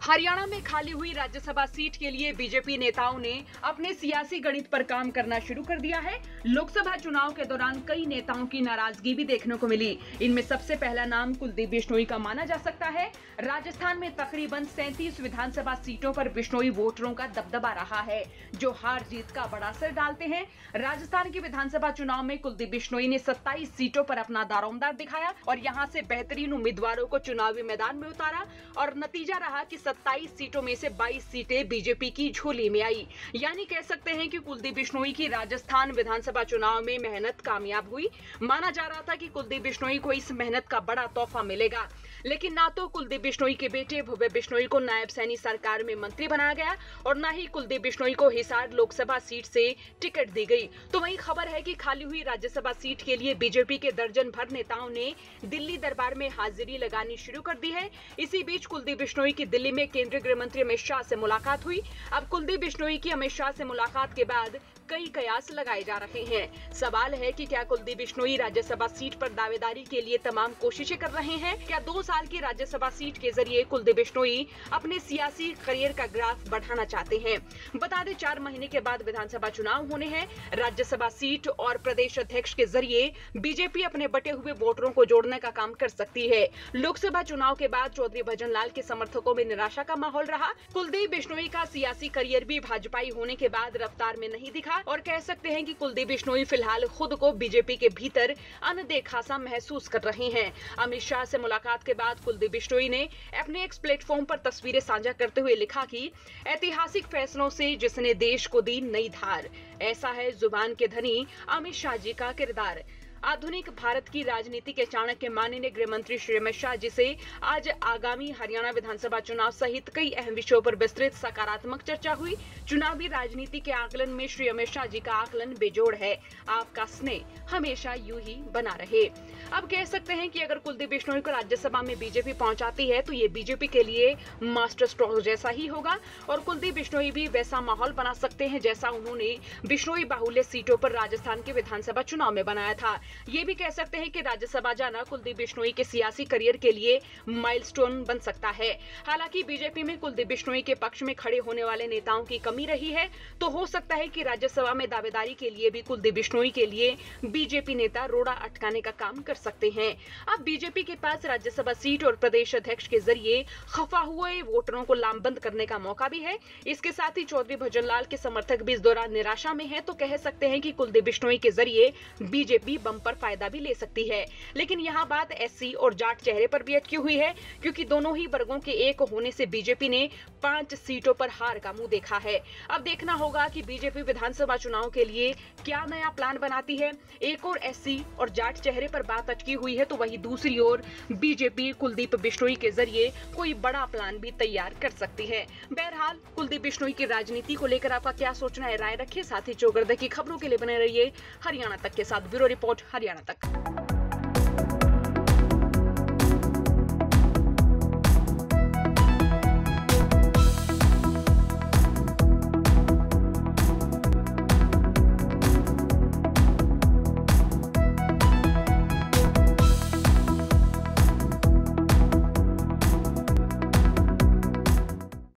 हरियाणा में खाली हुई राज्यसभा सीट के लिए बीजेपी नेताओं ने अपने सियासी गणित पर काम करना शुरू कर दिया है। लोकसभा चुनाव के दौरान कई नेताओं की नाराजगी भी देखने को मिली। इनमें सबसे पहला नाम कुलदीप बिश्नोई का माना जा सकता है। राजस्थान में तकरीबन 37 विधानसभा सीटों पर बिश्नोई वोटरों का दबदबा रहा है, जो हार जीत का बड़ा असर डालते हैं। राजस्थान के विधानसभा चुनाव में कुलदीप बिश्नोई ने 27 सीटों पर अपना दारोमदार दिखाया और यहां से बेहतरीन उम्मीदवारों को चुनावी मैदान में उतारा और नतीजा रहा कि 27 सीटों में से 22 सीटें बीजेपी की झोली में आई। यानी कह सकते हैं कि कुलदीप बिश्नोई की राजस्थान विधानसभा चुनाव में मेहनत कामयाब हुई। माना जा रहा था कि कुलदीप बिश्नोई को इस मेहनत का बड़ा तोहफा मिलेगा, लेकिन ना तो कुलदीप बिश्नोई के बेटे भव्य बिश्नोई को नायब सैनी सरकार में मंत्री बनाया गया और न ही कुलदीप बिश्नोई को हिसार लोकसभा सीट से टिकट दी गई। तो वहीं खबर है कि खाली हुई राज्यसभा सीट के लिए बीजेपी के दर्जन भर नेताओं ने दिल्ली दरबार में हाजिरी लगानी शुरू कर दी है। इसी बीच कुलदीप बिश्नोई की दिल्ली में केंद्रीय गृह मंत्री अमित शाह से मुलाकात हुई। अब कुलदीप बिश्नोई की अमित शाह से मुलाकात के बाद कई कयास लगाए जा रहे हैं। सवाल है कि क्या कुलदीप बिश्नोई राज्यसभा सीट पर दावेदारी के लिए तमाम कोशिशें कर रहे हैं? क्या 2 साल की राज्यसभा सीट के जरिए कुलदीप बिश्नोई अपने सियासी करियर का ग्राफ बढ़ाना चाहते हैं? बता दें, 4 महीने के बाद विधानसभा चुनाव होने हैं। राज्यसभा सीट और प्रदेश अध्यक्ष के जरिए बीजेपी अपने बटे हुए वोटरों को जोड़ने का काम कर सकती है। लोकसभा चुनाव के बाद चौधरी भजनलाल के समर्थकों में निराशा का माहौल रहा। कुलदीप बिश्नोई का सियासी करियर भी भाजपाई होने के बाद रफ्तार में नहीं दिखा और कह सकते हैं कि कुलदीप बिश्नोई फिलहाल खुद को बीजेपी के भीतर अनदेखा सा महसूस कर रहे हैं। अमित शाह से मुलाकात के बाद कुलदीप बिश्नोई ने अपने एक्स प्लेटफॉर्म पर तस्वीरें साझा करते हुए लिखा कि ऐतिहासिक फैसलों से जिसने देश को दी नई धार, ऐसा है जुबान के धनी अमित शाह जी का किरदार। आधुनिक भारत की राजनीति के चाणक्य माननीय गृह मंत्री श्री अमित शाह जी से आज आगामी हरियाणा विधानसभा चुनाव सहित कई अहम विषयों पर विस्तृत सकारात्मक चर्चा हुई। चुनावी राजनीति के आकलन में श्री अमित शाह जी का आकलन बेजोड़ है। आपका स्नेह हमेशा यूं ही बना रहे। अब कह सकते हैं कि अगर कुलदीप बिश्नोई को राज्यसभा में बीजेपी पहुंचाती है तो ये बीजेपी के लिए मास्टर स्ट्रोक जैसा ही होगा और कुलदीप बिश्नोई भी वैसा माहौल बना सकते हैं जैसा उन्होंने बिश्नोई बाहुल्य सीटों पर राजस्थान के विधानसभा चुनाव में बनाया था। ये भी कह सकते हैं कि राज्यसभा जाना कुलदीप बिश्नोई के सियासी करियर के लिए माइलस्टोन बन सकता है। हालांकि बीजेपी में कुलदीप बिश्नोई के पक्ष में खड़े होने वाले नेताओं की कमी रही है, तो हो सकता है कि राज्यसभा में दावेदारी के लिए भी कुलदीप बिश्नोई के लिए बीजेपी नेता रोड़ा अटकाने का काम कर सकते हैं। अब बीजेपी के पास राज्यसभा सीट और प्रदेश अध्यक्ष के जरिए खफा हुए वोटरों को लामबंद करने का मौका भी है। इसके साथ ही चौधरी भजनलाल के समर्थक भी इस दौरान निराशा में है, तो कह सकते हैं कि कुलदीप बिश्नोई के जरिए बीजेपी बम्पर फायदा भी ले सकती है। लेकिन यहाँ बात एससी और जाट चेहरे पर भी अटकी हुई है, क्योंकि दोनों ही वर्गों के एक होने से बीजेपी ने 5 सीटों पर हार का मुंह देखा है। अब देखना होगा कि बीजेपी विधानसभा चुनाव के लिए क्या नया प्लान बनाती है। एक और एससी और जाट चेहरे पर बात अटकी हुई है, तो वही दूसरी ओर बीजेपी कुलदीप बिश्नोई के जरिए कोई बड़ा प्लान भी तैयार कर सकती है। बहरहाल कुलदीप बिश्नोई की राजनीति को लेकर आपका क्या सोचना है, राय रखिए। साथ ही चौगरदे की खबरों के लिए बने रहिए हरियाणा तक के साथ। ब्यूरो रिपोर्ट हरियाणा तक।